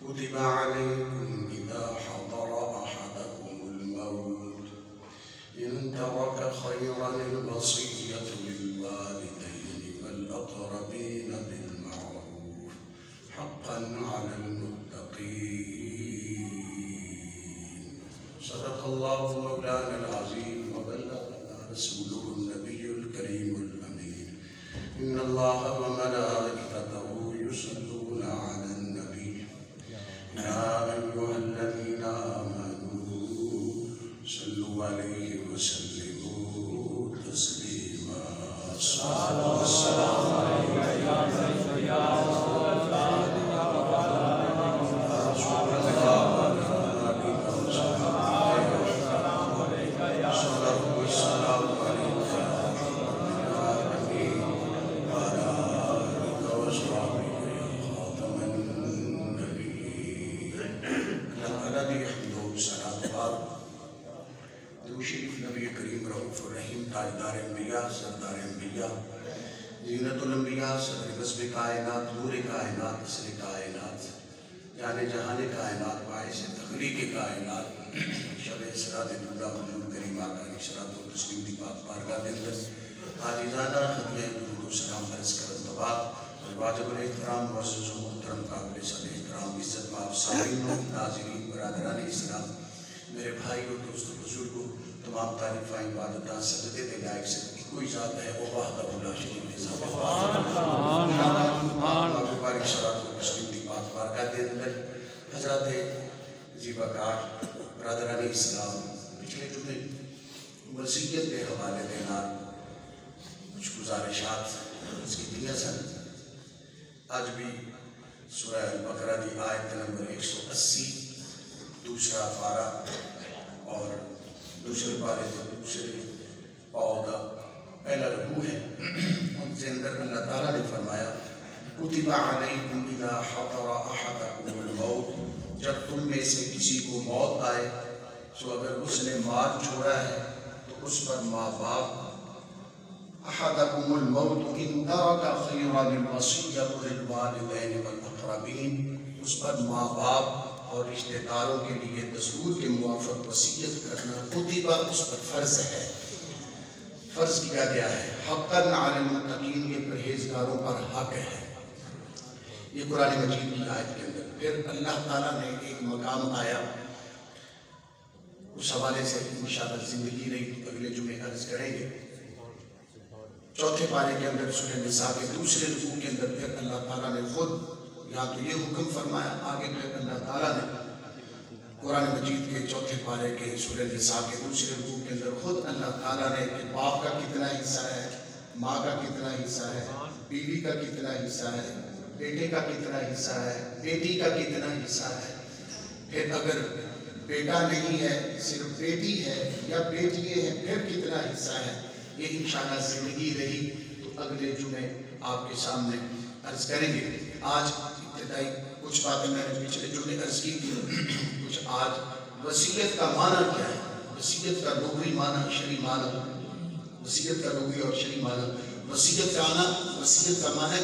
كتب عليكم إذا حضر أحدكم الموت إن ترك خيرا الوصية للوالدين والأقربين بالمعروف حقا على المتقين. صدق الله مولانا العظيم وبلغنا رسوله النبي الكريم الأمين. إن الله وملائكته يصلون على النبي يا أيها الذين آمنوا صلوا عليه وسلموا تسليما. الصلاة والسلام عليك يا رسول الله تاجدار انبیاء سردار انبیاء زینت الانبیاء صدر قصب کائنات نور کائنات اصل کائنات جانے جہان کائنات باعث تخلیق کائنات شب اسراء دلہ حضور کریم آقا علیہ الصلوۃ والتسلیم دی پاک بارگاہ کے اندر عاجزانہ خطیہ درود و سلام عرض کرت بعد واجب الاحترام معزز و محترم قابل صدر احترام عزت مآب سامعین و ناظرین برادران اسلام میرے بھائی اور دوست و بزرگوں تمام تعریفیں عبادتاں سجدے دے لائق سے کوئی ذات ہے وہ وحدہ لا شریک له سبحان اللہ بارک صلاۃ و تسلیم دی پاک بارگاہ دے اندر حضرات زیبا کاٹ برادران اسلام پچھلے جمعے وصیت کے حوالے دے نال کچھ گزارشات اس کی دنیا سن آج بھی سورہ البقرہ دی آیت نمبر 180 دوسرا پارہ اور دوسرے پارے سے دوسرے پاؤں کا پہلا رکوع ہے. ان سے اندر اللہ تعالیٰ نے فرمایا کتب علیکم اذا حضر احدکم الموت جب تم میں سے کسی کو موت آئے تو اگر اس نے مال چھوڑا ہے تو اس پر ماں باپ احدکم الموت ان ترک خیرا الوصیۃ للوالدین والاقربین اس پر ماں باپ اور رشتہ داروں کے لیے دستور کے موافق وصیت کرنا کتبہ اس پر فرض ہے، فرض کیا گیا ہے. حقاً علی المتقین کے پرہیزگاروں پر حق ہے. یہ قرآن مجید کی آیت کے اندر پھر اللہ تعالیٰ نے ایک مقام آیا اس حوالے سے انشاءاللہ زندگی رہی تو اگلے جمعے عرض کریں گے. چوتھے پارے کے اندر سورہ نساء کے دوسرے رکوع کے اندر پھر اللہ تعالیٰ نے خود یا تو یہ حکم فرمایا آگے پھر اللہ تعالیٰ نے قرآن مجید کے چوتھے پارے کے سورہ نساء کے دوسرے رکوع کے اندر خود اللہ تعالیٰ نے کہ باپ کا کتنا حصہ ہے، ماں کا کتنا حصہ ہے، بیوی کا کتنا حصہ ہے، بیٹے کا کتنا حصہ ہے، بیٹی کا کتنا حصہ ہے. پھر اگر بیٹا نہیں ہے صرف بیٹی ہے یا بیٹیے ہیں پھر کتنا حصہ ہے. یہ انشاءاللہ زندگی رہی تو اگلے جمعے آپ کے سامنے عرض کریں گے. آج ابتدائی کچھ باتیں میں نے پچھلے جمعے عرض کی تھی. کچھ آج وصیت کا معنی کیا ہے، وصیت کا لغوی معنی شرعی معنی، وصیت کا لغوی اور شرعی معنی. وصیت کا معنی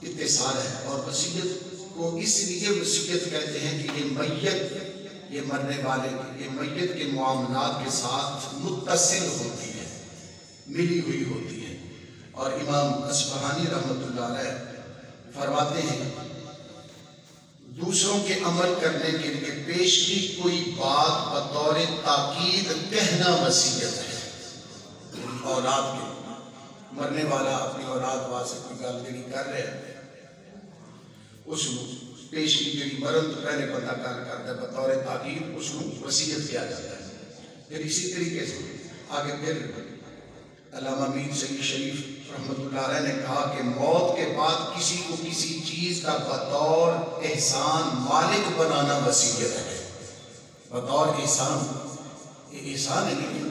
اتصال ہے اور وصیت کو اس لیے وصیت کہتے ہیں کہ یہ میت، یہ مرنے والے یہ میت کے معاملات کے ساتھ متصل ہوتی ہے، ملی ہوئی ہوتی ہے. اور امام اصفہانی رحمۃ اللہ علیہ فرماتے ہیں دوسروں کے عمل کرنے کے لیے پیش کی کوئی بات بطور تاکید کہنا وصیت ہے. اولاد کے مرنے والا اپنی اولاد واسطے کوئی گل جڑی کر رہے ہیں اس پیش کی جڑی مرن تو پہلے بندہ کر کرتا ہے بطور تاکید اس کو وصیت کیا جاتا ہے. پھر اسی طریقے سے آگے پھر علامہ میر سید شریف رحمۃ اللہ علیہ نے کہا کہ موت کے بعد کسی کو کسی چیز کا بطور احسان مالک بنانا وصیت ہے. بطور احسان، یہ احسان ہے نہیں.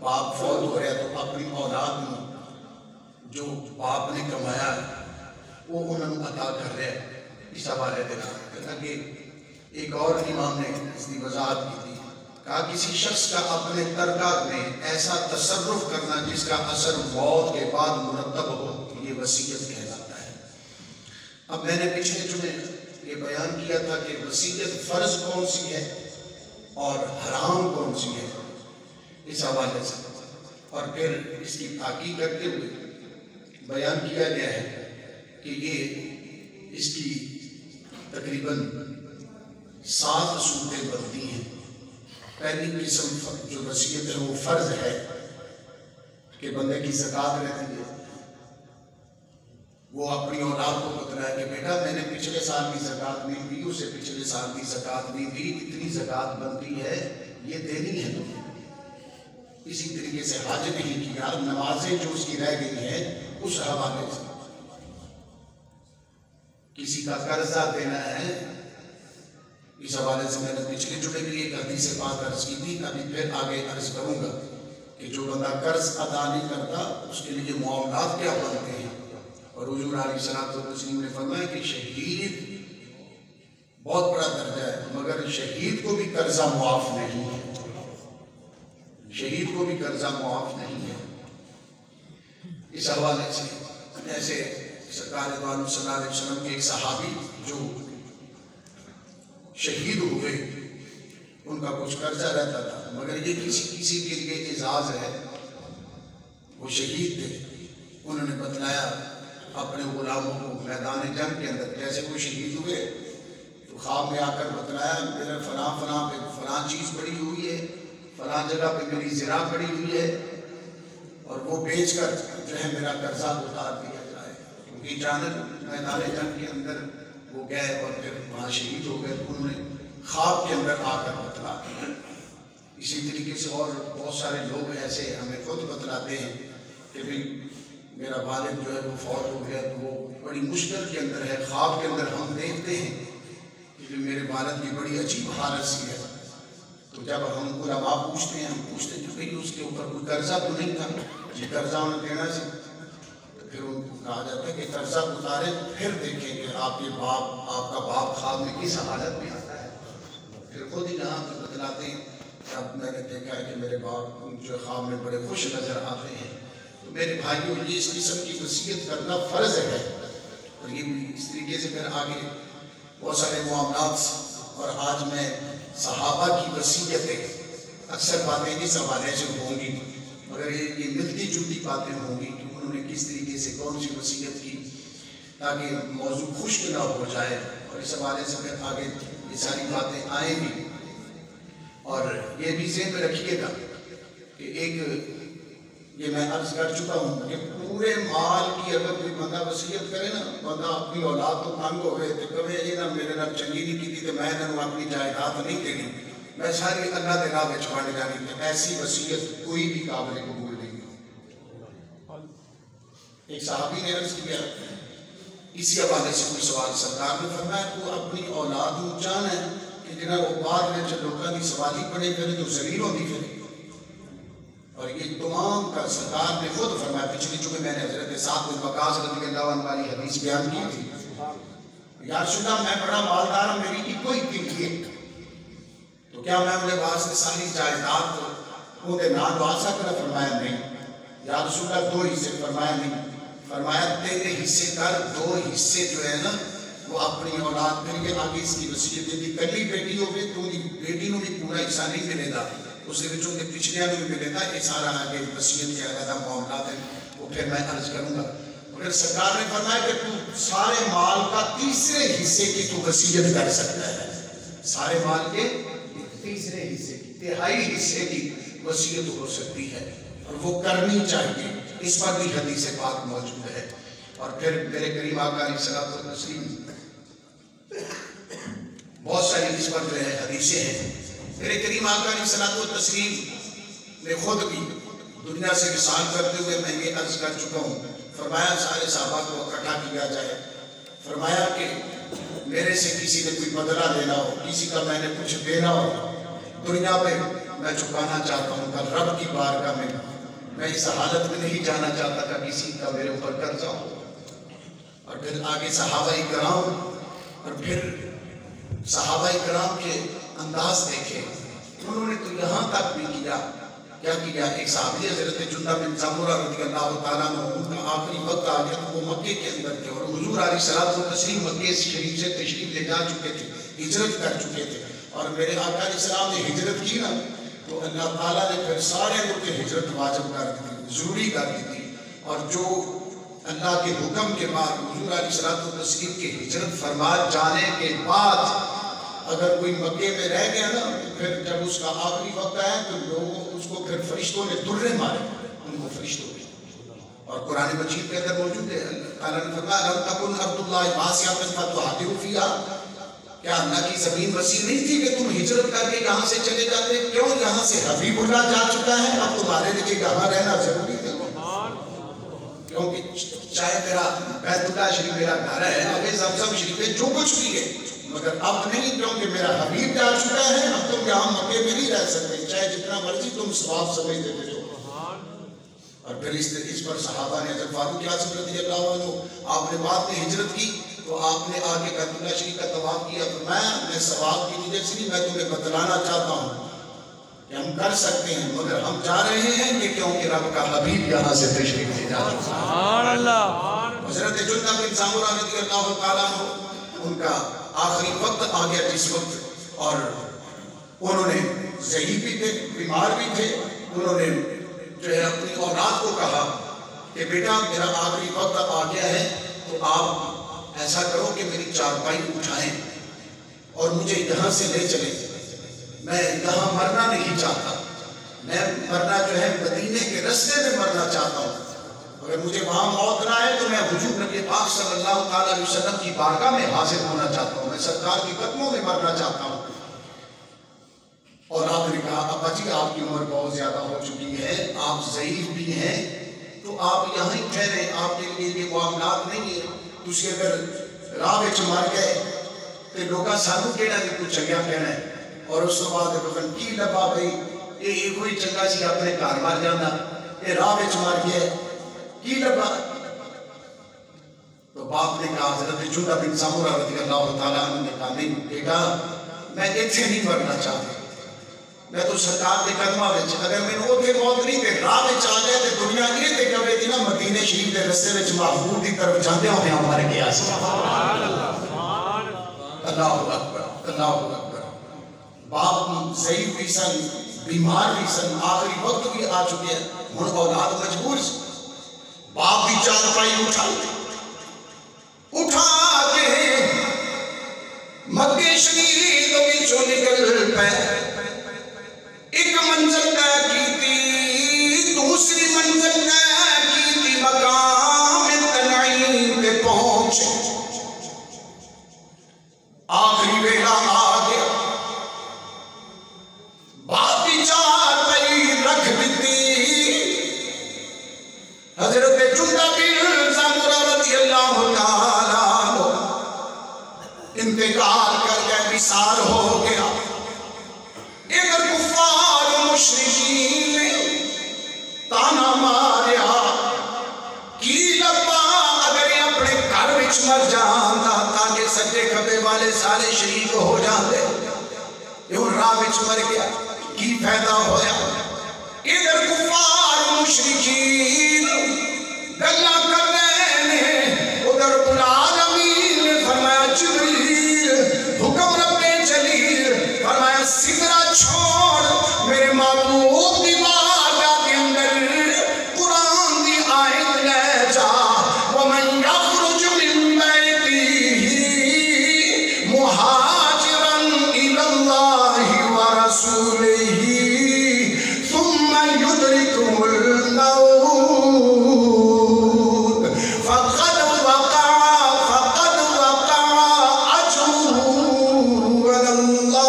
باپ فوت ہو رہا ہے تو اپنی اولاد میں جو باپ نے کمایا ہے وہ انہوں نے عطا کر رہا ہے. اس حوالے سے ایک اور امام نے اس کی وضاحت کی تھی، کہا کسی شخص کا اپنے ترکہ میں ایسا تصرف کرنا جس کا اثر موت کے بعد مرتب ہو، یہ وصیت کہلاتا ہے. اب میں نے پچھلے جمعے یہ بیان کیا تھا کہ وصیت فرض کون سی ہے اور حرام کون سی ہے اس حوالے سے، اور پھر اس کی تحقیق کرتے ہوئے بیان کیا گیا ہے کہ یہ اس کی تقریباً 7 صورتیں بنتی ہیں. پہلی قسم جو وصیت ہے وہ فرض ہے کہ بندے کی زکوٰۃ رہتی ہے. وہ اپنی اولاد کو بتلائے کہ بیٹا میں نے پچھلے سال کی زکوٰۃ نہیں دی، اسے پچھلے سال کی زکوٰۃ نہیں دی، اتنی زکوٰۃ بنتی ہے، یہ دینی ہے تمہیں. اسی طریقے سے حج نہیں کیا، نمازیں جو اس کی رہ گئی ہیں اس حوالے سے. کسی کا قرضہ دینا ہے، اس حوالے سے میں نے پچھلے جمعے بھی ایک حدیث پاک عرض کی تھی، ابھی پھر آگے عرض کروں گا کہ جو بندہ قرض ادا نہیں کرتا اس کے لیے معاملات کیا بنتے ہیں. اور حضور علیہ الصلوۃ والتسلیم نے فرمایا کہ شہید بہت بڑا درجہ ہے، مگر شہید کو بھی قرضہ معاف نہیں ہے. شہید کو بھی قرضہ معاف نہیں ہے. اس حوالے سے ایسے سرکار دو عالم صلی اللہ علیہ وسلم کے ایک صحابی جو شہید ہوئے، ان کا کچھ قرضہ رہتا تھا، مگر یہ کسی کے لیے اعزاز ہے. وہ شہید تھے، انہوں نے بتلایا اپنے غلاموں کو میدان جنگ کے اندر، جیسے وہ شہید ہوئے تو خواب میں آ کر بتلایا میرا فلاں فلاں پہ فلاں چیز پڑی ہوئی ہے، فلاں جگہ پہ میری زرا پڑی ہوئی ہے، اور وہ بیچ کر جو ہے میرا قرضہ اتار دیا جائے. کیونکہ اچانک میدان جنگ کے اندر وہ گئے اور پھر وہاں شہید ہو گئے. انہوں نے خواب کے اندر آ کر بتلا دیا. اسی طریقے سے اور بہت سارے لوگ ایسے ہمیں خود بتلاتے ہیں کہ بھئی میرا والد جو ہے وہ فوت ہو گیا، تو وہ بڑی مشکل کے اندر ہے. خواب کے اندر ہم دیکھتے ہیں کہ میرے والد کی بڑی عجیب حالت سی ہے. تو جب ہم علماء پوچھتے ہیں، ہم پوچھتے ہیں کہ بھئی اس کے اوپر کوئی قرضہ تو نہیں تھا؟ جی قرضہ انہیں دینا سی. تو پھر ان کو کہا جاتا ہے کہ قرضہ اتارے پھر دیکھیں کہ آپ کا باپ خواب میں کس حالت میں آتا ہے. پھر خود ہی جہاں پہ بتلاتے ہیں اب میں نے دیکھا ہے کہ میرے باپ جو خواب میں بڑے خوش نظر آتے ہیں. تو میرے بھائیوں، یہ اس قسم کی وصیت کرنا فرض ہے. اور یہ اس طریقے سے پھر آگے بہت سارے معاملات، اور آج میں صحابہ کی وصیتیں اکثر باتیں اس حوالے سے ہوں گی، مگر یہ ملتی جلتی باتیں ہوں گی کہ انہوں نے کس طریقے سے کون سی وصیت کی، تاکہ موضوع خشک نہ ہو جائے. اور اس حوالے سے پھر آگے یہ ساری باتیں آئیں گی. اور یہ بھی ذہن میں رکھیے گا کہ ایک یہ میں عرض کر چکا ہوں کہ پورے مال کی اگر کوئی بندہ وصیت کرے نا، بندہ اپنی اولاد تو تنگ ہوئے تو کبھی یہ نہ میرے نہ چنگی نہیں کی تھی تو میں نے اپنی جائیداد نہیں دینی، میں ساری اللہ دے راہ میں چھوڑ جانی. کہ ایسی وصیت کوئی بھی قابل قبول نہیں. ایک صحابی نے عرض کیا اسی حوالے سے کوئی سوال، سرکار نے فرمایا تو اپنی اولاد کو جان ہے کہ جنہاں وہ بعد میں لوگوں کی سوالی پڑے کرے تو ذلیل ہوتی پھر. اور یہ تمام کا سرکار نے خود فرمایا. پچھلی چونکہ میں نے حضرت سعد بن وقاص رضی اللہ عنہ والی حدیث بیان کی تھی، یا رسول اللہ میں بڑا مالدار ہوں، میری ایک کوئی تھی، تو کیا میں انہیں واسطے ساری جائیداد ان کے نام دعا سکتا؟ فرمایا نہیں. یا رسول اللہ 2 حصے؟ فرمایا نہیں. فرمایا 3 حصے کر، 2 حصے جو ہے نا وہ اپنی اولاد پھر کے آگے اس کی وصیت دی. کلی بیٹی ہو گئی تو بیٹی نو بھی پورا حصہ نہیں ملے گا، اس کے بچوں کے پچھلے بھی ملے گا. یہ سارا آگے وصیت کے علیحدہ معاملات ہیں، وہ پھر میں عرض کروں گا. مگر سرکار نے فرمایا کہ تو سارے مال کا 3 حصے کی تو وصیت کر سکتا ہے. سارے مال کے 3 حصے کی، 1/3 حصے کی وصیت ہو سکتی ہے، اور وہ کرنی چاہیے. اس پر بھی حدیث پاک موجود ہے. اور پھر میرے کریم آقا علیہ الصلوۃ والتسلیم بہت ساری اس پر جو ہے حدیثیں ہیں. میرے کریم آقا علیہ الصلوۃ والتسلیم میں خود بھی دنیا سے وصال کرتے ہوئے میں یہ عرض کر چکا ہوں، فرمایا سارے صحابہ کو اکٹھا کیا جائے، فرمایا کہ میرے سے کسی نے کوئی بدلہ دینا ہو، کسی کا میں نے کچھ دینا ہو دنیا پہ، میں چکانا چاہتا ہوں کل رب کی بارگاہ میں اس حالت میں نہیں جانا چاہتا کہ کسی کا میرے اوپر قرضہ ہو۔ اور پھر آگے صحابہ کرام، اور پھر صحابہ کرام کے انداز دیکھے، انہوں نے تو یہاں تک بھی کیا، کیا کیا؟ ایک صحابی حضرت جندہ بن سمرہ رضی اللہ تعالیٰ عنہ، ان کا آخری وقت آ گیا تو وہ مکے کے اندر تھے، اور حضور علیہ الصلوۃ والتسلیم مکے شریف سے تشریف لے جا چکے تھے، ہجرت کر چکے تھے، اور میرے آقا علیہ السلام نے ہجرت کی نا تو اللہ تعالیٰ نے پھر سارے لوگ کے ہجرت واجب کر دی تھی، ضروری کر دی تھی، اور جو اللہ کے حکم کے بعد حضور علیہ الصلوۃ والتسلیم کے ہجرت فرما جانے کے بعد اگر کوئی مکے میں رہ گیا نا، پھر جب اس کا آخری وقت آیا تو لوگوں اس کو پھر فرشتوں نے درے مارے، ان کو فرشتوں نے، اور قرآن مجید کے اندر موجود ہے، اللہ نے فرمایا لم تکن ارض اللہ واسعۃ فتہاجروا فیہا، کیا اللہ کی زمین وسیع نہیں تھی کہ تم ہجرت کر کے یہاں سے چلے جاتے؟ کیوں؟ یہاں سے حبیب اللہ جا چکا ہے، اب تمہارے لیے یہاں رہنا ضروری ہے، کیونکہ چاہے میرا بیت اللہ شریف میرا گھر ہے، اب زمزم شریف ہے، جو کچھ بھی ہے، مگر اب نہیں، کیونکہ میرا حبیب جا چکا ہے، اب تم یہاں مکے میں نہیں رہ سکتے، چاہے جتنا مرضی تم ثواب سمجھتے تھے۔ اور پھر اس پر صحابہ نے حضرت فاروق اعظم رضی اللہ عنہ، آپ نے بعد میں ہجرت کی تو آپ نے آگے بیت اللہ شریف کا طواف کیا، فرمایا میں ثواب کی وجہ سے نہیں، میں تمہیں بتلانا چاہتا ہوں کہ ہم کر سکتے ہیں، مگر ہم جا رہے ہیں کہ کیونکہ رب کا حبیب یہاں سے تشریف لے جا چکا ہے۔ سبحان اللہ۔ حضرت جندہ بن سمرہ رضی اللہ تعالیٰ عنہ، ان کا آخری وقت آ گیا جس وقت، اور انہوں نے ضعیف بھی تھے، بیمار بھی تھے، انہوں نے جو ہے اپنی اولاد کو کہا کہ بیٹا میرا آخری وقت آ گیا ہے تو آپ ایسا کرو کہ میری چارپائی اٹھائیں اور مجھے یہاں سے لے چلیں، میں یہاں مرنا نہیں چاہتا، میں مرنا جو ہے مدینے کے رستے میں مرنا چاہتا ہوں، اگر مجھے وہاں موت نہ آئے تو میں حضور نبی پاک صلی اللہ تعالیٰ علیہ وسلم کی بارگاہ میں حاضر ہونا چاہتا ہوں، میں سرکار کے قدموں میں مرنا چاہتا ہوں۔ اور آپ نے کہا ابا جی آپ کی عمر بہت زیادہ ہو چکی ہے، آپ ضعیف بھی ہیں، تو آپ یہاں ہی ٹھہرے، آپ کے لیے یہ معاملات نہیں ہے، تسی اگر راہ وچ مر گئے تو لوگاں سانو کیڑا بھی کچھ چنگا کہنا ہے، اور اس کے بعد لوگاں کی لبا بھئی یہ کوئی چنگا سی اپنے گھر مر جانا، یہ راہ وچ مر گیا کی لبا؟ تو باپ نے کہا، حضرت جندہ بن سمرہ رضی اللہ تعالیٰ عنہ نے کہا نہیں بیٹا میں ایتھے نہیں مرنا چاہتا، میں تو سرکار کے قدمہ وچ، اگر میں نے اوتھے موت نہیں تے راہ وچ آ گئے تے دنیا یہ تے کہے تھی نا مدینے شریف کے رستے وچ محبوب دی طرف جاندے ہوئے مر گیا۔ سبحان اللہ، اللہ اکبر، اللہ اکبر۔ باپ ضعیف بھی سن، بیمار بھی سن، آخری وقت بھی آ چکے ہیں، ہن اولاد مجبور سے باپ بھی چارپائی اٹھا کے مکے شریف وچوں نکل پے، ایک منزل طے کیتی، دوسری منزل طے کیتی، مقام تنعیم پہ پہنچے، آخری ویلا آ گیا، باپ کی چارپائی رکھ دیتی، حضرت جندہ بن سمرہ رضی اللہ تعالیٰ انتقال کر کے وصال ہو گیا۔ ادھر کفار و مشرکین نے تانا ماریا کی لبا اگر یہ اپنے گھر وچ مر جاندا تاکہ سجدے کھبے والے سارے شریک ہو جاندے، یہ راہ وچ مر گیا کی فائدہ ہویا؟ ادھر کفار و مشرکین گلا کر رہے ہیں، ادھر رب العالمین نے فرمایا جبریل حکم رب جلیل، فرمایا سدرہ چھوڑ میرے محبوب دی بارگاہ کے اندر قرآن دی آیت لے جا، وَمَنْ يَخْرُجُ مِنْ بَيْتِهِ مُهَاجِرًا إِلَى اللَّهِ وَرَسُولِهِ ثُمَّ يُدْرِكُهُ الْمَوْتُ فَقَدْ وَقَعَ أَجْرُهُ عَلَى اللَّهِ۔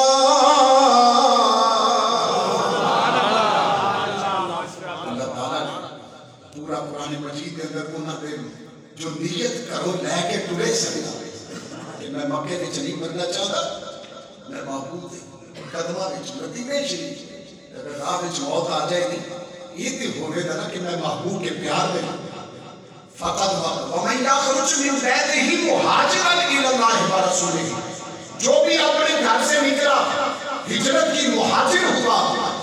کرو لے کے ٹرے سکتا کہ میں مکے وچ نہیں مرنا چاہتا میں محبوب قدمہ وچ مدینے شریف اگر راہ وچ موت آ جائے گی یہ تے ہوئے گا نا کہ میں محبوب کے پیار میں فقط وَمَنْ يَخْرُجْ مِنْ بَيْتِهِ مُهَاجِرًا إِلَى اللَّهِ وَرَسُولِهِ جو بھی اپنے گھر سے نکلا ہجرت کی مہاجر ہوا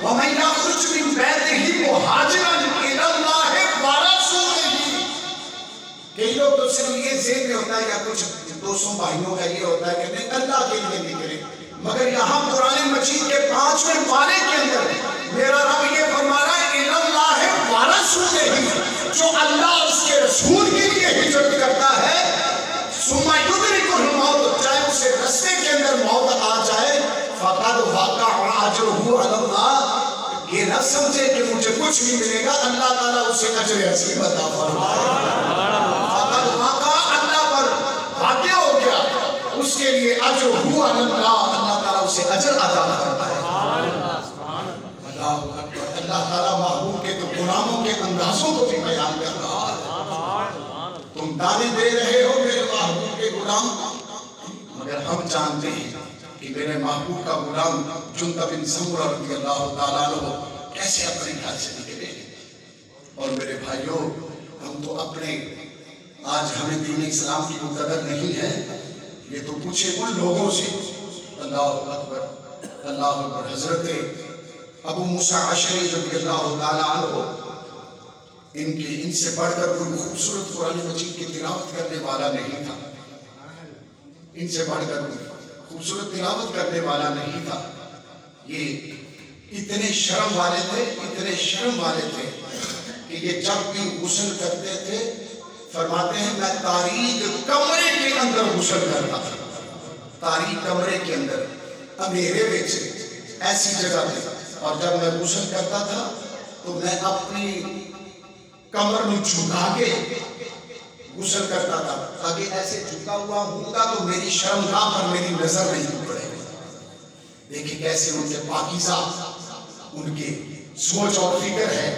وَمَنْ يَخْرُجْ مِنْ بَيْتِهِ مُهَاجِرًا إِلَى اللَّهِ وَرَسُولِهِ کئی لوگ تو صرف یہ ذہن میں ہوتا ہے یا کچھ دوستوں بھائیوں کا یہ ہوتا ہے کہ نہیں اللہ کے لیے نکلے مگر یہاں قرآن مجید کے 5ویں پارے کے اندر میرا رب یہ فرما رہا ہے إِلَى اللَّهِ وَرَسُولِهِ جو اللہ اس کے رسول کے لیے ہجرت کرتا ہے ثم يدركه الموت چاہے اسے رستے کے اندر موت آ جائے فقد وقع اجره على اللہ یہ نہ سمجھے کہ مجھے کچھ نہیں ملے گا اللہ تعالیٰ اسے اجر عظیم عطا فرمائے فقد وقع اللہ پر واقع ہو گیا اس کے لیے اجره على اللہ اللہ تعالیٰ اسے اجر عطا فرمائے اللہ تعالیٰ محبوب کے تو غلاموں کے اندازوں کو بھی بیان کر رہا ہے تم دعوے دے رہے ہو میرے محبوب کے غلام مگر ہم جانتے ہیں کہ میرے محبوب کا غلام جندب بن سمرہ رضی اللہ تعالیٰ عنہ کیسے اپنے گھر سے نکلے اور میرے بھائیوں ہم تو اپنے آج ہمیں دین اسلام کی قدر نہیں ہے یہ تو پوچھے ان لوگوں سے اللہ اکبر حضرت ابو موسیٰ عشری رضی اللہ تعالیٰ عنہ ان سے بڑھ کر کوئی خوبصورت قرآن مجید کی تلاوت کرنے والا نہیں تھا ان سے بڑھ کر کوئی خوبصورت تلاوت کرنے والا نہیں تھا یہ اتنے شرم والے تھے کہ یہ جب بھی غسل کرتے تھے فرماتے ہیں میں تاریک کمرے کے اندر غسل کرتا تھا تاریک کمرے کے اندر اندھیرے وچ ایسی جگہ پہ اور جب میں غسل کرتا تھا تو میں اپنی کمر میں جھکا کے غسل کرتا تھا تاکہ ایسے جھکا ہوا ہوں گا تو میری شرمگاہ پر میری نظر نہیں پڑے دیکھیں کیسے ان کے پاکیزہ ان کی سوچ اور فکر ہے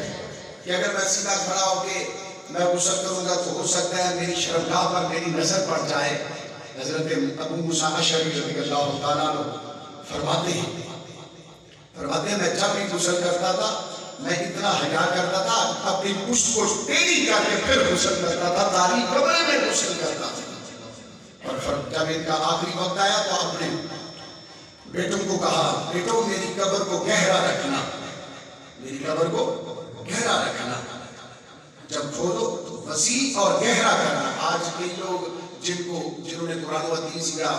کہ اگر میں سیدھا کھڑا ہو کے میں غسل کروں گا تو ہو سکتا ہے میری شرمگاہ پر میری نظر پڑ جائے حضرت ابو موسیٰ عشری رضی اللہ تعالیٰ فرماتے ہیں میں جب بھی غسل کرتا تھا میں اتنا حیا کرتا تھا اپنی پشت کو ٹیڑھی کر کے پھر غسل کرتا تھا تاریک کمرے میں غسل کرتا تھا اور جب ان کا آخری وقت آیا تو اپنے بیٹوں کو کہا بیٹوں میری قبر کو گہرا رکھنا جب کھولو تو وسیع اور گہرا کرنا آج کے لوگ جنہوں نے قرآن و حدیث یا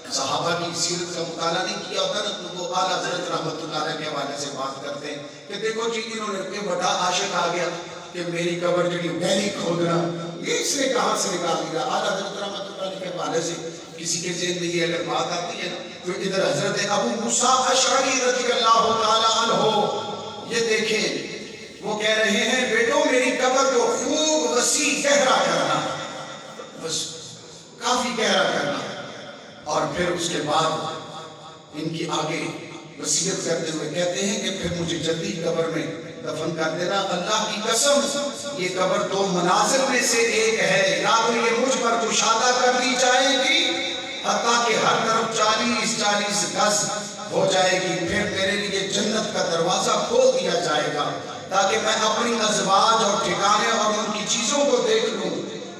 صحابہ کی سیرت کا مطالعہ نہیں کیا ہوتا نا تو وہ اعلیٰ حضرت رحمت اللہ علیہ کے حوالے سے بات کرتے ہیں کہ دیکھو جی انہوں نے کہ بڑا عاشق آ گیا کہ میری قبر جو گہری کھودنا یہ اس نے کہاں سے نکال دیا اعلیٰ حضرت رحمت اللہ علیہ کے حوالے سے کسی کے ذہن میں یہ اگر بات آتی ہے تو ادھر حضرت ابو موسیٰ عشری رضی اللہ تعالیٰ عنہ یہ دیکھیں وہ کہہ رہے ہیں بیٹوں میری قبر کو خوب وسیع گہرا کرنا بس کافی گہرا کرنا اور پھر اس کے بعد ان کی آگے وصیت کرتے ہوئے کہتے ہیں کہ پھر مجھے جلدی قبر میں دفن کر دینا اللہ کی قسم یہ قبر دو مناظر میں سے ایک ہے یا تو یہ مجھ پر کشادہ کر دی جائے گی حتیٰ کہ ہر طرف 40 گز ہو جائے گی پھر میرے لیے جنت کا دروازہ کھول دیا جائے گا تاکہ میں اپنی ازواج اور ٹھکانے اور ان کی چیزوں کو دیکھ لوں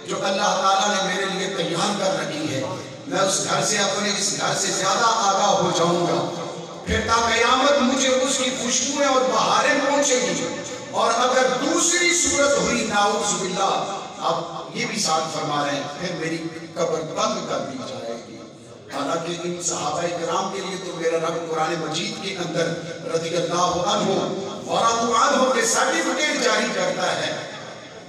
جو اللہ تعالیٰ نے میرے لیے تیار کر رکھی ہے میں اس گھر سے اپنے اس گھر سے زیادہ آگاہ ہو جاؤں گا پھر تا قیامت مجھے اس کی خوشبوئیں اور بہاریں پہنچے گی اور اگر دوسری صورت ہوئی نعوذ باللہ اب یہ بھی ساتھ فرما رہے ہیں پھر میری قبر بند کر دی جائے گی حالانکہ ان صحابہ کرام کے لیے تو میرا رب قرآن مجید کے اندر رضی اللہ عنہ ورضوا عنہ کے سرٹیفکیٹ جاری کرتا ہے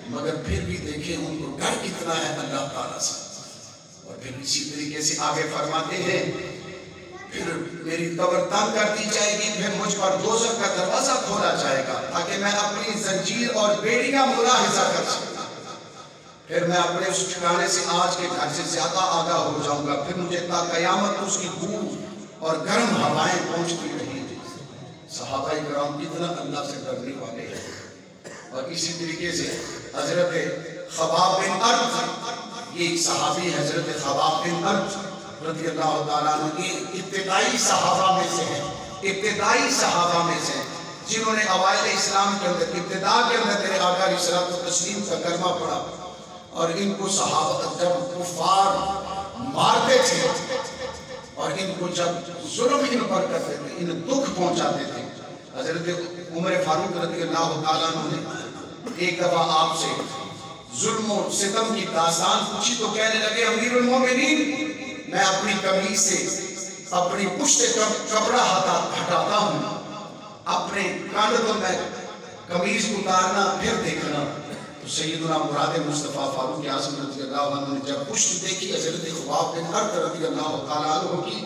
مگر پھر بھی دیکھیں ان کو ڈر کتنا ہے اللہ تعالیٰ سے اور پھر اسی طریقے سے آگے فرماتے ہیں پھر میری قبر تنگ کر دی جائے گی پھر مجھ پر دوزخ کا دروازہ کھولا جائے گا تاکہ میں اپنی زنجیر اور بیڑیاں ملاحظہ کر سکوں پھر میں اپنے اس ٹھکانے سے آج کے گھر سے زیادہ آگاہ ہو جاؤں گا پھر مجھے تا قیامت اس کی بو اور گرم ہوائیں پہنچتی رہی صحابہ کرام کتنا اللہ سے ڈرنے والے ہیں اور اسی طریقے سے حضرت خباب بن ارد یہ ایک صحابی حضرت خباب بن ارت رضی اللہ تعالیٰ عنہ کی ابتدائی صحابہ میں سے ہیں، ابتدائی صحابہ میں سے ہیں جنہوں نے اوائل اسلام کے اندر ابتدا کے اندر میرے آقا علیہ الصلوۃ والتسلیم کا کلمہ پڑھا، اور ان کو صحابہ جب کفار مارتے تھے اور ان کو جب ظلم ان پر کرتے تھے، ان دکھ پہنچاتے تھے، حضرت عمر فاروق رضی اللہ تعالیٰ عنہ نے ایک دفعہ آپ سے ظلم و ستم کی داستان پوچھی تو کہنے لگے امیر المومنین میں اپنی قمیض سے اپنی پشت کپڑا ہٹاتا ہوں، اپنے کاندھوں میں قمیض اتارنا پھر دیکھنا۔ تو سیدنا مراد مصطفیٰ فاروق اعظم رضی اللہ عنہ نے جب پشت دیکھی حضرت خباب بن ارت رضی اللہ تعالیٰ عنہ کی،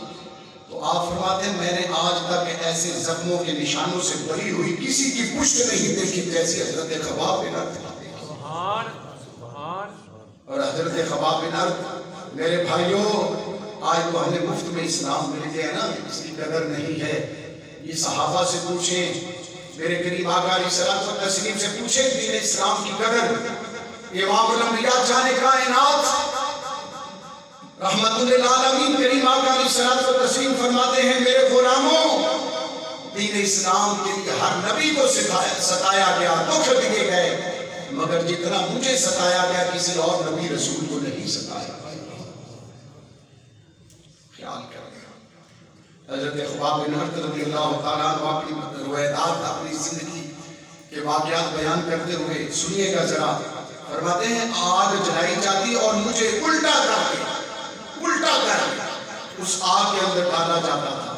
تو آپ فرماتے ہیں میں نے آج تک ایسے زخموں کے نشانوں سے بری ہوئی کسی کی پشت نہیں دیکھی جیسی حضرت خباب بن ارت۔ اور حضرت خباب بن ارت میرے بھائیوں، آج تو ہمیں مفت میں اسلام مل گیا نا، اس کی قدر نہیں ہے۔ یہ صحابہ سے پوچھیں، میرے قریب آقا علیہ الصلوۃ والتسلیم سے پوچھیں دین اسلام کی قدر۔ امام الانبیاء جان کائنات رحمت للعالمین کریم آقا علیہ الصلوۃ والتسلیم فرماتے ہیں میرے غلاموں، دین اسلام کے لیے ہر نبی کو ستایا گیا، دکھ دیے گئے، مگر جتنا مجھے ستایا گیا کسی اور نبی رسول کو نہیں ستایا۔ خیال کریں، حضرت خباب بن ارت رضی اللہ تعالیٰ عنہ اپنی روایات اپنی زندگی کے واقعات بیان کرتے ہوئے سنیے گا ذرا۔ فرماتے ہیں آگ جلائی جاتی اور مجھے الٹا کر اس آگ کے اندر ڈالا جاتا تھا،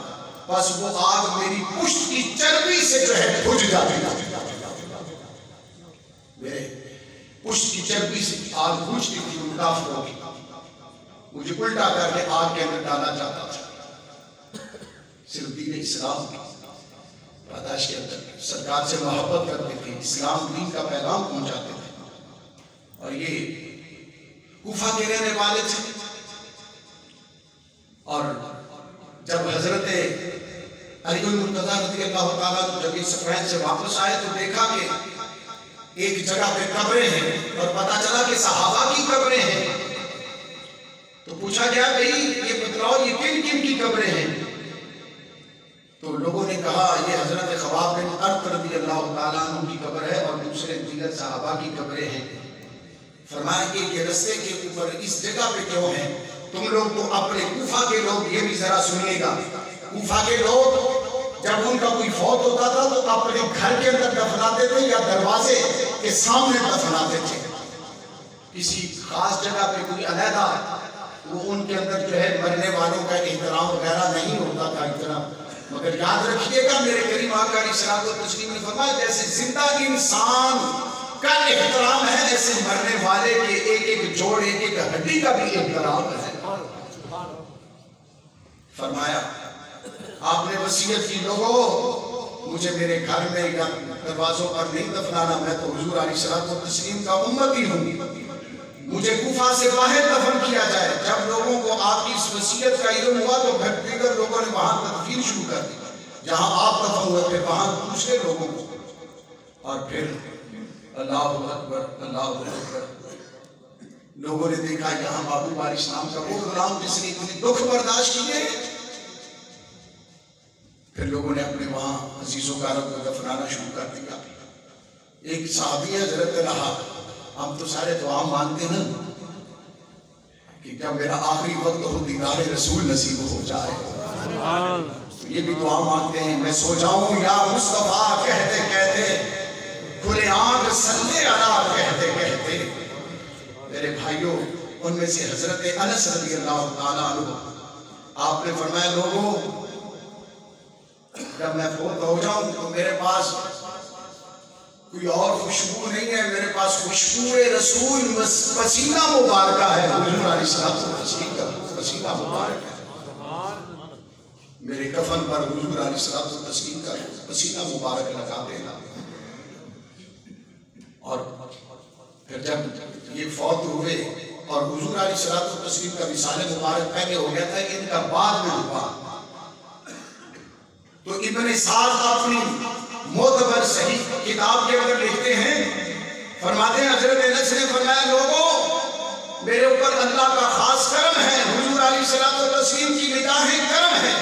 بس وہ آگ میری پشت کی چربی سے جو ہے بھج جاتی تھی، میرے پشت کی چربی سے آگ بھجتی تھی، مجھے الٹا کر کے آگ کے اندر ڈالا جاتا تھا۔ صرف دین اسلام کی پاداش کے اندر سرکار سے محبت کرتے تھے، اسلام دین کا پیغام پہنچاتے تھے، اور یہ کوفہ کے رہنے والے تھے۔ اور جب حضرت علی المرتضیٰ رضی اللہ تعالیٰ جب یہ سفرین سے واپس آئے تو دیکھا کہ ایک جگہ پہ قبریں ہیں، اور پتا چلا کہ صحابہ کی قبریں ہیں۔ تو پوچھا گیا بھئی یہ بتلاؤ یہ کن کن کی قبریں ہیں؟ تو لوگوں نے کہا یہ حضرت خباب بن ارت رضی اللہ تعالیٰ عنہ کی قبر ہے اور دوسرے دیگر صحابہ کی قبریں ہیں۔ فرمایا کہ یہ رستے کے اوپر اس جگہ پہ کیوں ہیں؟ تم لوگ تو اپنے کوفہ کے لوگ یہ بھی ذرا سنیے گا، کوفہ کے لوگ جب ان کا کوئی فوت ہوتا تھا تو اپنے گھر کے اندر دفناتے تھے یا دروازے کے سامنے دفناتے تھے، کسی خاص جگہ پہ کوئی علیحدہ وہ ان کے اندر جو ہے مرنے والوں کا احترام وغیرہ نہیں ہوتا تھا اتنا۔ مگر یاد رکھیے گا میرے کریم آقا علیہ الصلوۃ والتسلیم نے فرمایا جیسے زندہ انسان کا احترام ہے ایسے مرنے والے کے ایک ایک جوڑ ایک ایک ہڈی کا بھی احترام ہے۔ فرمایا آپ نے وصیت کی لوگوں مجھے میرے گھر میں یا دروازوں پر نہیں دفنانا، میں تو حضور علیہ الصلوۃ والتسلیم کا امتی ہوں، مجھے کوفہ سے باہر دفن کیا جائے۔ جب لوگوں کو آپ کی اس وصیت کا علم ہوا تو پھر دیگر لوگوں نے وہاں تدفین شروع کر دی، جہاں آپ دفن ہوئے پھر وہاں دوسرے لوگوں کو، اور پھر اللہ اکبر اللہ اکبر، لوگوں نے دیکھا یہاں محبوب علیہ السلام کا وہ غلام جس نے اتنے دکھ برداشت کیے، پھر لوگوں نے اپنے وہاں عزیزوں کا رب کو دفنانا شروع کر دیا۔ ایک صحابی حضرت رہا، ہم تو سارے دعا مانگتے ہیں کہ جب میرا آخری وقت ہو دیدار رسول نصیب ہو جائے، یہ بھی دعا مانگتے ہیں میں سو جاؤں یا مصطفیٰ کہتے کہتے، کھلے آنکھ صلی علی کہتے کہتے۔ میرے بھائیوں ان میں سے حضرت انس رضی اللہ تعالیٰ عنہ آپ نے فرمایا لوگوں جب میں فوت ہو جاؤں تو میرے پاس کوئی اور خوشبو نہیں ہے، میرے پاس خوشبو رسول پسینہ مبارکہ ہے، حضور علیہ السلام کا پسینہ مبارک ہے، میرے کفن پر حضور علیہ السلام کا پسینہ مبارک لگا دینا۔ اور پھر جب یہ فوت ہوئے اور حضور علیہ السلام کا وصال مبارک پہلے ہو گیا تھا، ان کا بعد میں ہوا، تو ابن سعد اپنی معتبر صحیح کتاب کے اندر لکھتے ہیں، فرماتے ہیں حضرت انس نے فرمایا لوگوں میرے اوپر اللہ کا خاص کرم ہے، حضور علیہ الصلوۃ والتسلیم کی نگاہیں کرم ہے۔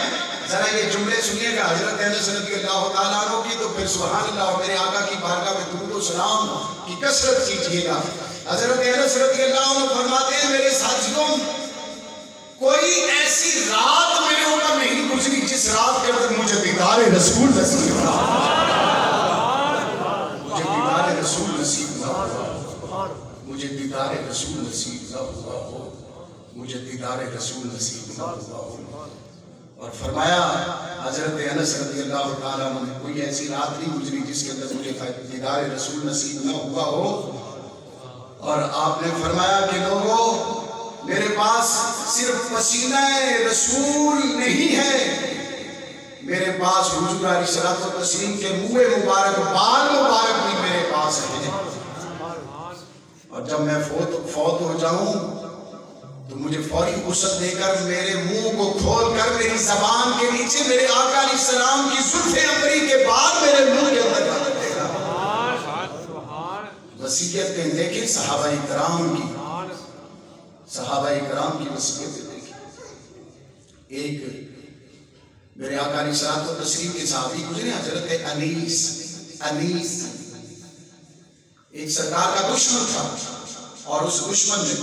ذرا یہ جملے سنیے گا حضرت انس رضی اللہ تعالیٰ عنہ کی، تو پھر سبحان اللہ اور میرے آقا کی بارگاہ میں درود و سلام کی کثرت کیجیے گا۔ حضرت انس رضی اللہ عنہ فرماتے ہیں میرے ساتھیوں، کوئی ایسی رات میرے اوپر نہیں گزری جس رات کے اندر مجھے دیدار رسول نصیب نہ ہو، مجھے دیدار رسول نصیب نہ ہوا، مجھے دیدار رسول نصیب نہ ہوا ہو، مجھے دیدار رسول نصیب نہ ہوا ہو۔ اور فرمایا حضرت انس رضی اللہ تعالیٰ عنہ، کوئی ایسی رات نہیں گزری جس کے اندر مجھے دیدار رسول نصیب نہ ہوا ہو۔ اور آپ نے فرمایا کہ لوگوں، میرے پاس صرف پسینہ رسول نہیں ہے، میرے پاس حضور علیہ الصلوۃ والتسلیم کے منہ مبارک، بال مبارک بھی میرے پاس ہیں۔ اور جب میں فوت ہو جاؤں تو مجھے فوری غسل دے کر میرے منہ کو کھول کر میری زبان کے نیچے میرے آقا علیہ السلام کی زلف عنبری کے بعد میرے منہ کے اندر ڈال دے گا۔ وصیتیں دیکھیں صحابہ کرام کی، صحابہ کرام کی وصیتیں دیکھیں۔ ایک میرے آقا علیہ الصلوۃ والتسلیم کے صحابی گزرے حضرت انیس، ایک سرکار کا دشمن تھا، اور اس دشمن نے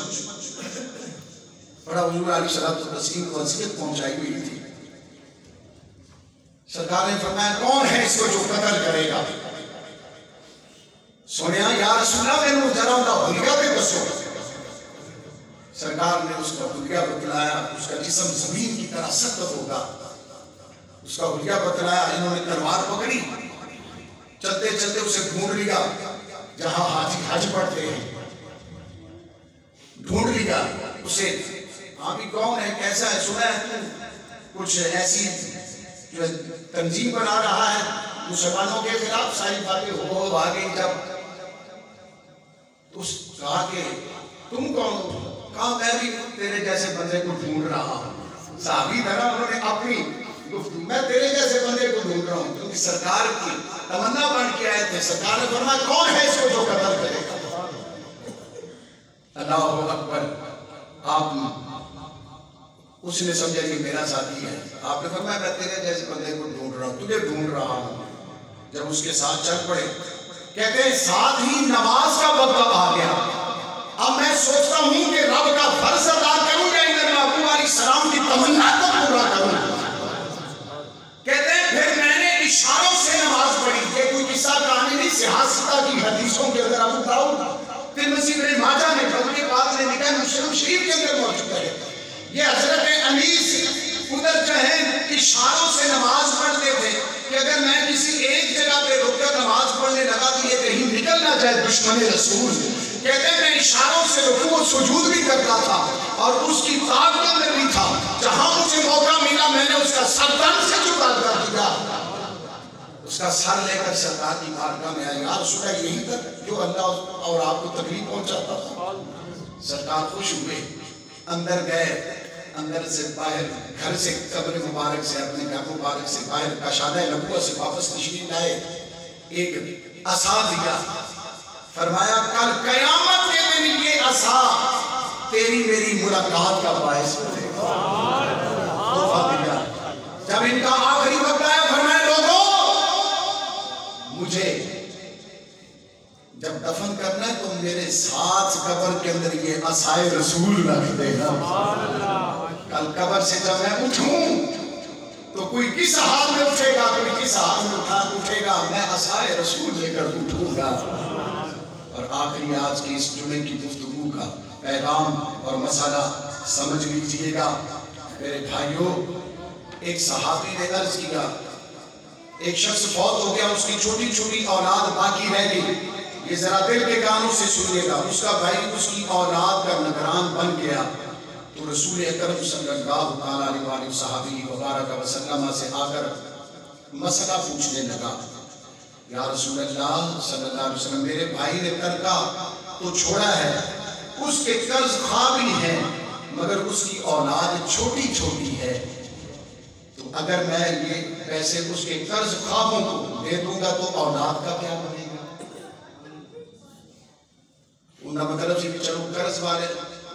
بڑا حضور علیہ الصلوۃ والتسلیم کو اذیت پہنچائی ہوئی تھی۔ سرکار نے فرمایا کون ہے اس کو جو قتل کرے گا؟ سنیا یا رسول اللہ میں ذرا ان کا حلیہ پہ دسو۔ سرکار نے اس کا حلیہ بتلایا، اس کا جسم زمین کی طرح سخت ہوگا، اس کا حلیہ بتلایا۔ انہوں نے تلوار پکڑی، چلتے چلتے اسے ڈھونڈ لیا جہاں حاجی حج پڑھتے ہیں، ڈھونڈ لیا اسے۔ آپ ہی کون ہے، کیسا ہے؟ سنا ہے کچھ ایسی جو تنظیم بنا رہا ہے مسلمانوں کے خلاف، ساری باتیں ہو آگے۔ جب اس کہا کہ تم کون ہو؟ کہا میں بھی تیرے جیسے بندے کو ڈھونڈ رہا ہوں۔ صحابی تھا نا، انہوں نے اپنی گفتگو، میں تیرے جیسے بندے کو ڈھونڈ رہا ہوں، کیونکہ سرکار کی تمنا بن کے آئے تھے۔ سرکار نے فرمایا کون ہے اس کو جو قتل کرے گا؟ اللہ اکبر۔ آپ اس نے سمجھا کہ میرا ساتھی ہے۔ آپ نے فرمایا میں تیرے جیسے بندے کو ڈھونڈ رہا ہوں، تجھے ڈھونڈ رہا ہوں۔ جب اس کے ساتھ چل پڑے، کہتے ہیں ساتھ ہی نماز کا وقت آ گیا۔ اب میں سوچتا ہوں کہ رب کا فرض ادا کروں یا ادھر محبوب علیہ السلام کی تمنا کو پورا کروں۔ کہتے ہیں پھر میں نے اشاروں سے نماز پڑھی۔ یہ کوئی قصہ کہانی نہیں، سیاستہ کی حدیثوں کے اندر ابو داؤد ترمذی ابن ماجہ نے بلکہ بعد میں لکھا ہے، مسلم شریف کے اندر موجود ہے۔ یہ حضرت انیس ادھر جو ہے اشاروں سے نماز پڑھتے تھے کہ اگر میں کسی ایک جگہ پہ رک کر نماز پڑھنے لگا تو یہ کہیں نکل نہ جائے دشمن رسول۔ کہتے ہیں میں اشاروں سے رکوع و سجود بھی کرتا تھا اور اس کی طاقت میں بھی تھا۔ جہاں مجھے موقع ملا میں نے اس کا سر تن سے جھکا کر دیا، اس کا سر لے کر سرکار کی بارگاہ میں آئے۔ یا رسول اللہ یہی تک جو اللہ اور آپ کو تکلیف پہنچاتا تھا۔ سرکار خوش ہوئے، اندر گئے، اندر سے باہر، گھر سے قبر مبارک سے، اپنے گھر مبارک سے باہر کشادہ نبوت سے واپس تشریف لائے، ایک عصا دیا، فرمایا کل قیامت کے دن یہ عصا تیری میری ملاقات کا باعث بنے گا۔ تحفہ دیا۔ جب ان کا آخری وقت آیا فرمایا لوگوں مجھے جب دفن کرنا ہے تو میرے ساتھ قبر کے اندر یہ عصائے رسول رکھ دینا۔ کل قبر سے جب میں اٹھوں تو کوئی کس حال میں اٹھے گا، کوئی کس حال میں اٹھے گا، میں عصائے رسول لے کر اٹھوں گا۔ اور آخری آج کی اس جمعے کی گفتگو کا پیغام اور مسئلہ سمجھ لیجئے گا میرے بھائیوں۔ ایک صحابی نے عرض کیا، ایک شخص فوت ہو گیا، اس کی چھوٹی چھوٹی اولاد باقی رہ گئی۔ یہ ذرا دل کے کانوں سے سنیے گا، اس کا بھائی اس کی اولاد کا نگران بن گیا تو رسول اکرم صلی اللہ علیہ وآلہ صحابی وبارک وسلم سے آ کر مسئلہ پوچھنے لگا، یا رسول اللہ صلی اللہ علیہ وسلم میرے بھائی نے ترکہ تو چھوڑا ہے، اس کے قرض خواہ بھی ہیں مگر اس کی اولاد چھوٹی چھوٹی ہے، تو اگر میں یہ پیسے اس کے قرض خواہوں کو دے دوں گا تو اولاد کا کیا بنے گا؟ انہا مطلب سے بھی چلو قرض والے